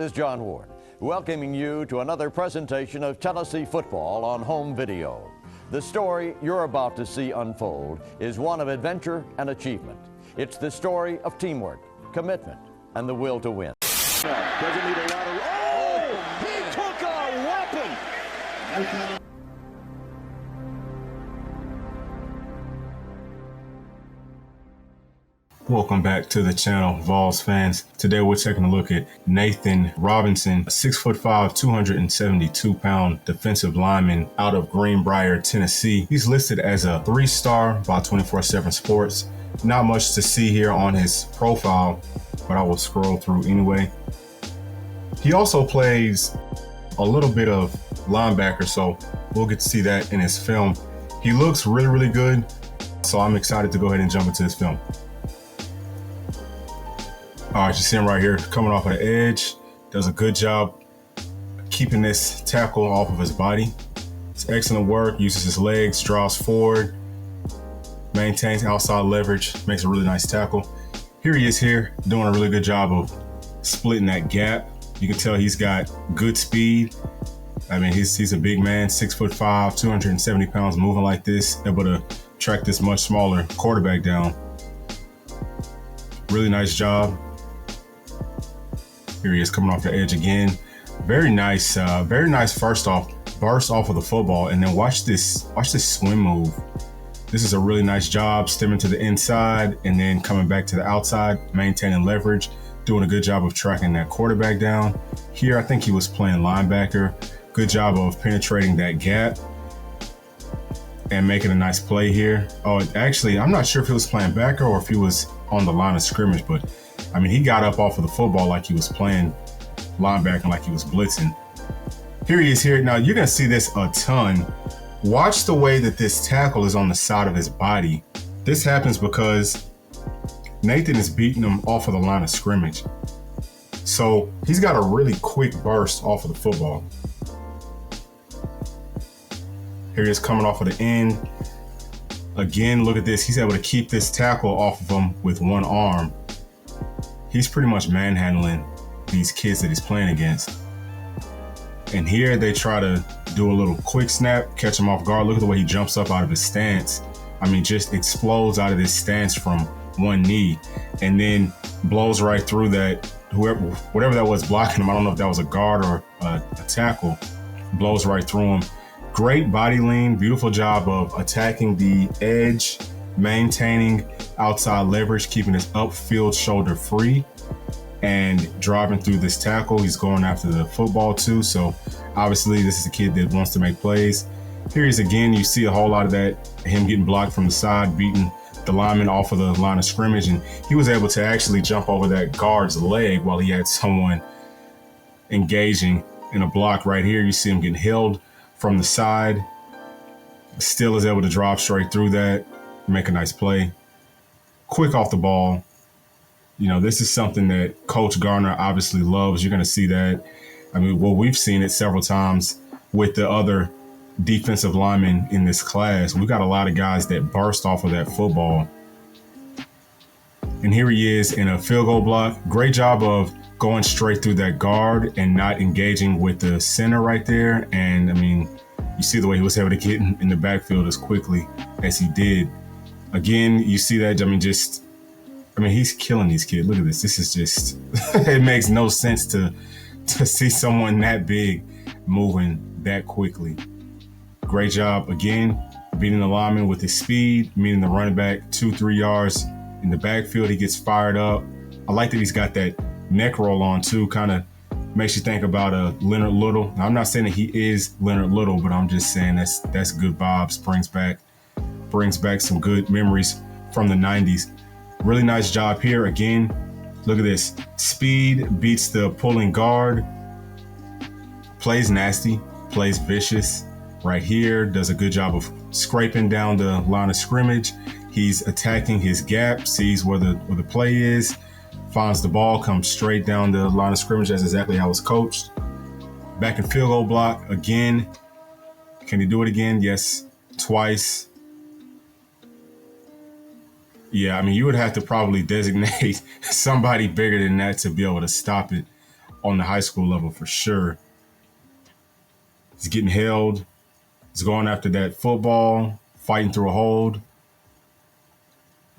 This is John Ward, welcoming you to another presentation of Tennessee football on home video. The story you're about to see unfold is one of adventure and achievement. It's the story of teamwork, commitment, and the will to win. Doesn't need a lateral. Oh, he took a weapon. Welcome back to the channel, Vols fans. Today we're taking a look at Nathan Robinson, a 6'5", 272-pound defensive lineman out of Greenbrier, Tennessee. He's listed as a 3-star by 24/7 Sports. Not much to see here on his profile, but I will scroll through anyway. He also plays a little bit of linebacker, so we'll get to see that in his film. He looks really, really good, so I'm excited to go ahead and jump into his film. All right, you see him right here coming off of the edge. Does a good job keeping this tackle off of his body. It's excellent work, uses his legs, draws forward, maintains outside leverage, makes a really nice tackle. Here he is here doing a really good job of splitting that gap. You can tell he's got good speed. I mean, he's a big man, 6'5", 270 pounds, moving like this, able to track this much smaller quarterback down. Really nice job. Here he is coming off the edge again. Very nice first off, burst off of the football, and then watch this swim move. This is a really nice job, stemming to the inside and then coming back to the outside, maintaining leverage, doing a good job of tracking that quarterback down. Here, I think he was playing linebacker. Good job of penetrating that gap and making a nice play here. Oh, actually, I'm not sure if he was playing backer or if he was on the line of scrimmage, but I mean, he got up off of the football like he was playing linebacker, like he was blitzing. Here he is here. Now, you're going to see this a ton. Watch the way that this tackle is on the side of his body. This happens because Nathan is beating him off of the line of scrimmage. So he's got a really quick burst off of the football. Here he is coming off of the end. Again, look at this. He's able to keep this tackle off of him with one arm. He's pretty much manhandling these kids that he's playing against. And here they try to do a little quick snap, catch him off guard. Look at the way he jumps up out of his stance. I mean, just explodes out of this stance from one knee and then blows right through that, whatever that was blocking him. I don't know if that was a guard or a tackle. Blows right through him. Great body lean, beautiful job of attacking the edge, maintaining outside leverage, keeping his upfield shoulder free, and driving through this tackle. He's going after the football too, so obviously this is a kid that wants to make plays. Here he is again. You see a whole lot of that, him getting blocked from the side, beating the lineman off of the line of scrimmage, and he was able to actually jump over that guard's leg while he had someone engaging in a block right here. You see him getting held from the side, still is able to drop straight through that, make a nice play. Quick off the ball. You know, this is something that Coach Garner obviously loves. You're going to see that. I mean, well, we've seen it several times with the other defensive linemen in this class. We've got a lot of guys that burst off of that football. And here he is in a field goal block. Great job of going straight through that guard and not engaging with the center right there. And I mean, you see the way he was able to get in the backfield as quickly as he did. Again, you see that, I mean, he's killing these kids. Look at this. This is just, it makes no sense to see someone that big moving that quickly. Great job, again, beating the lineman with his speed, meeting the running back 2-3 yards in the backfield. He gets fired up. I like that he's got that neck roll on too, kind of makes you think about Leonard Little. Now, I'm not saying that he is Leonard Little, but I'm just saying that's good vibes, brings back some good memories from the 90s. Really nice job here. Again, look at this. Speed beats the pulling guard. Plays nasty, plays vicious. Right here, does a good job of scraping down the line of scrimmage. He's attacking his gap, sees where the play is, finds the ball, comes straight down the line of scrimmage. That's exactly how it's coached. Back in field goal block again. Can he do it again? Yes, twice. Yeah, I mean, you would have to probably designate somebody bigger than that to be able to stop it. on the high school level for sure. He's getting held. He's going after that football, fighting through a hold.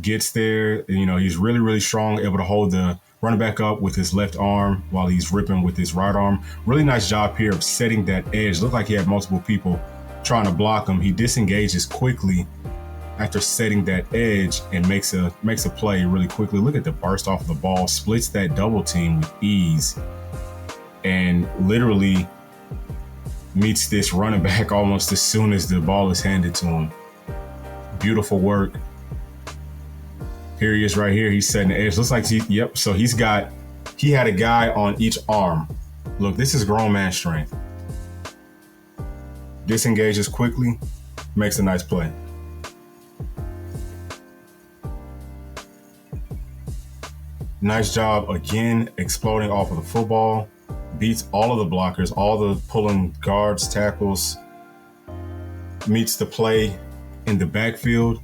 Gets there. He's really, really strong, able to hold the running back up with his left arm while he's ripping with his right arm. Really nice job here of setting that edge. Looked like he had multiple people trying to block him. He disengages quickly after setting that edge and makes a play really quickly. Look at the burst off of the ball, splits that double team with ease, and literally meets this running back almost as soon as the ball is handed to him. Beautiful work. Here he is right here. He's setting the edge. Looks like so he had a guy on each arm. Look, this is grown man strength. Disengages quickly, makes a nice play. Nice job again, exploding off of the football. Beats all of the blockers, all the pulling guards, tackles. Meets the play in the backfield.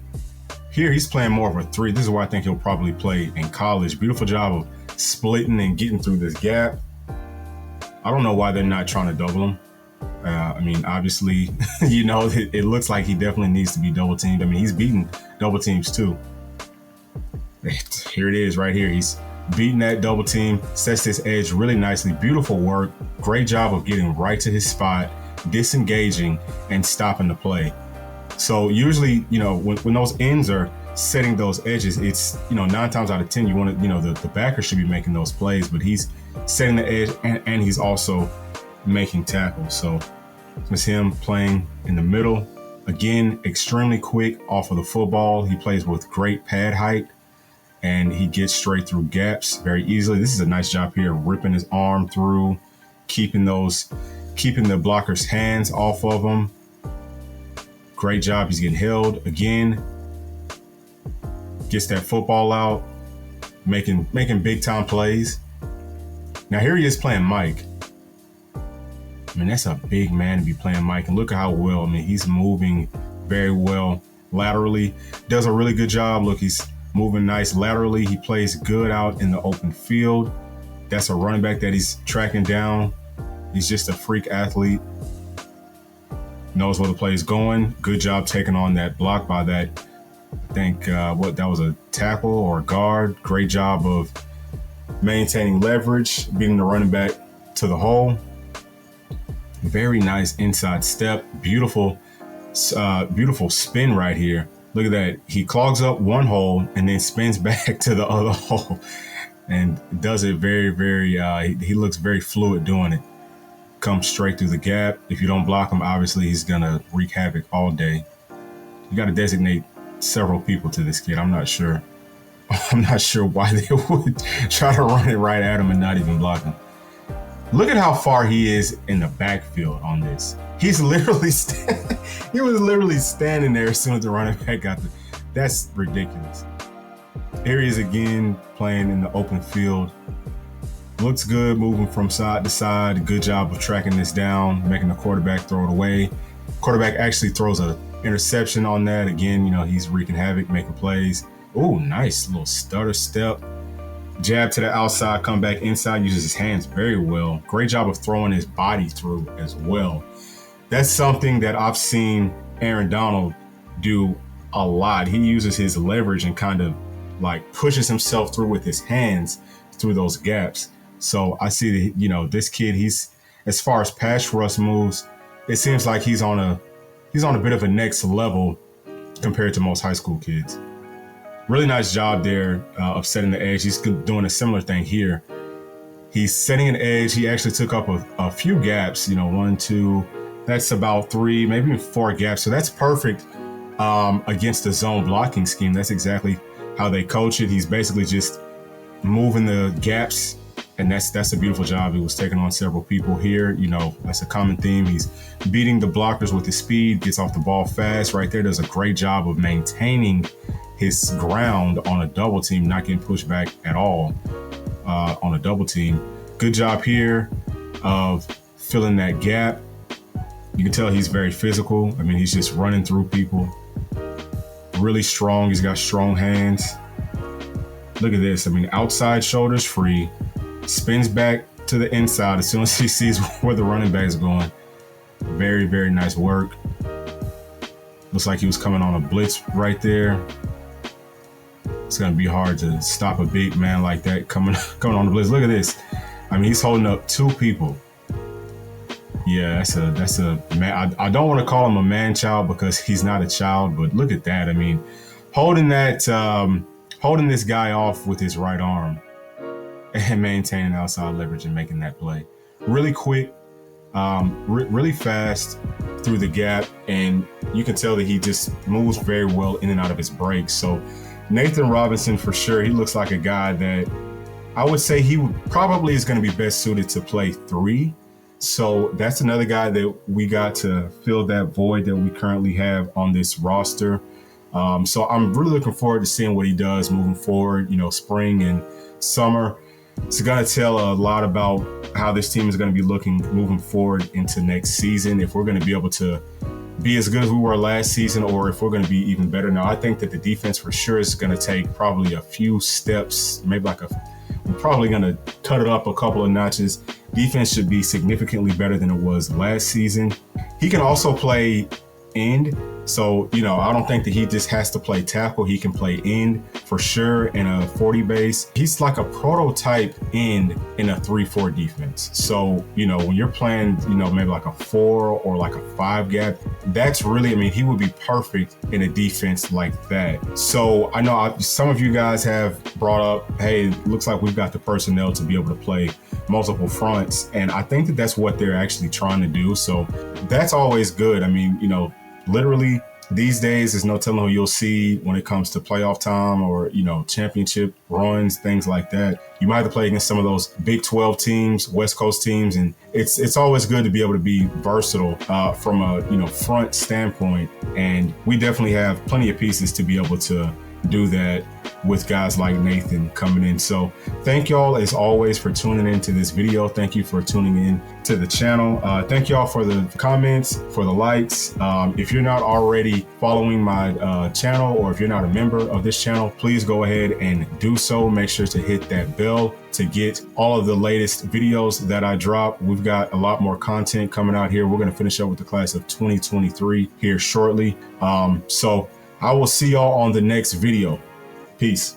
Here he's playing more of a 3. This is where I think he'll probably play in college. Beautiful job of splitting and getting through this gap. I don't know why they're not trying to double him. Obviously, it looks like he definitely needs to be double teamed. He's beating double teams too. Here it is right here. He's beating that double team, sets this edge really nicely. Beautiful work. Great job of getting right to his spot, disengaging, and stopping the play. So usually, when those ends are setting those edges, it's, 9 times out of 10, you want to, the backer should be making those plays, but he's setting the edge and he's also making tackles. So it's him playing in the middle. Again, extremely quick off of the football. He plays with great pad height and he gets straight through gaps very easily. This is a nice job here, ripping his arm through, keeping the blocker's hands off of him. Great job. He's getting held again. Gets that football out, making big time plays. Now here he is playing Mike. That's a big man to be playing Mike. And look at how well, he's moving very well laterally. Does a really good job. Look, he's moving nice laterally. He plays good out in the open field. That's a running back that he's tracking down. He's just a freak athlete. Knows where the play is going. Good job taking on that block by that, I think, that was a tackle or a guard. Great job of maintaining leverage, beating the running back to the hole. Very nice inside step. Beautiful spin right here. Look at that. He clogs up one hole and then spins back to the other hole and does it very, very, he looks very fluid doing it. Comes straight through the gap. If you don't block him, obviously he's gonna wreak havoc all day. You got to designate several people to this kid. I'm not sure why they would try to run it right at him and not even block him. Look at how far he is in the backfield on this. He's literally he was literally standing there as soon as the running back got there. That's ridiculous. Here he is again playing in the open field. Looks good, moving from side to side. Good job of tracking this down, making the quarterback throw it away. Quarterback actually throws an interception on that. Again, he's wreaking havoc, making plays. Oh, nice little stutter step. Jab to the outside, come back inside, uses his hands very well. Great job of throwing his body through as well. That's something that I've seen Aaron Donald do a lot. He uses his leverage and kind of like pushes himself through with his hands through those gaps. So I see that, this kid, he's, as far as pass rush moves, it seems like he's on a bit of a next level compared to most high school kids. Really nice job there of setting the edge. He's doing a similar thing here. He's setting an edge. He actually took up a few gaps, 1, 2, that's about 3, maybe even 4 gaps. So that's perfect against the zone blocking scheme. That's exactly how they coach it. He's basically just moving the gaps, and that's a beautiful job. He was taking on several people here. That's a common theme. He's beating the blockers with his speed, gets off the ball fast. Right there does a great job of maintaining his ground on a double team, not getting pushed back at all on a double team. Good job here of filling that gap. You can tell he's very physical. He's just running through people. Really strong. He's got strong hands. Look at this. Outside shoulders free. Spins back to the inside as soon as he sees where the running back is going. Very, very nice work. Looks like he was coming on a blitz right there. It's going to be hard to stop a big man like that coming on the blitz. Look at this. I mean, he's holding up 2 people. Yeah, that's a man. I don't want to call him a man-child because he's not a child, but look at that. I mean, holding this guy off with his right arm and maintaining outside leverage and making that play. Really quick, really fast through the gap, and you can tell that he just moves very well in and out of his breaks. So Nathan Robinson, for sure, he looks like a guy that I would say he probably is going to be best suited to play 3. So that's another guy that we got to fill that void that we currently have on this roster. So I'm really looking forward to seeing what he does moving forward, spring and summer. It's going to tell a lot about how this team is going to be looking moving forward into next season, if we're going to be able to be as good as we were last season or if we're going to be even better. Now, I think that the defense for sure is going to take probably a few steps, maybe we're probably going to cut it up a couple of notches. Defense should be significantly better than it was last season. He can also play end. So, I don't think that he just has to play tackle. He can play end for sure in a 40 base. He's like a prototype end in a 3-4 defense. So, when you're playing, maybe like a 4 or like a 5 gap, that's really, he would be perfect in a defense like that. So I know some of you guys have brought up, hey, looks like we've got the personnel to be able to play multiple fronts. And I think that that's what they're actually trying to do. So that's always good. Literally these days, there's no telling who you'll see when it comes to playoff time or, championship runs, things like that. You might have to play against some of those Big 12 teams, West Coast teams, and it's always good to be able to be versatile from a, front standpoint. And we definitely have plenty of pieces to be able to do that with guys like Nathan coming in. So thank y'all as always for tuning into this video. Thank you for tuning in to the channel. Thank y'all for the comments, for the likes. If you're not already following my channel, or if you're not a member of this channel, please go ahead and do so. Make sure to hit that bell to get all of the latest videos that I drop. We've got a lot more content coming out here. We're going to finish up with the class of 2023 here shortly. So I will see y'all on the next video. Peace.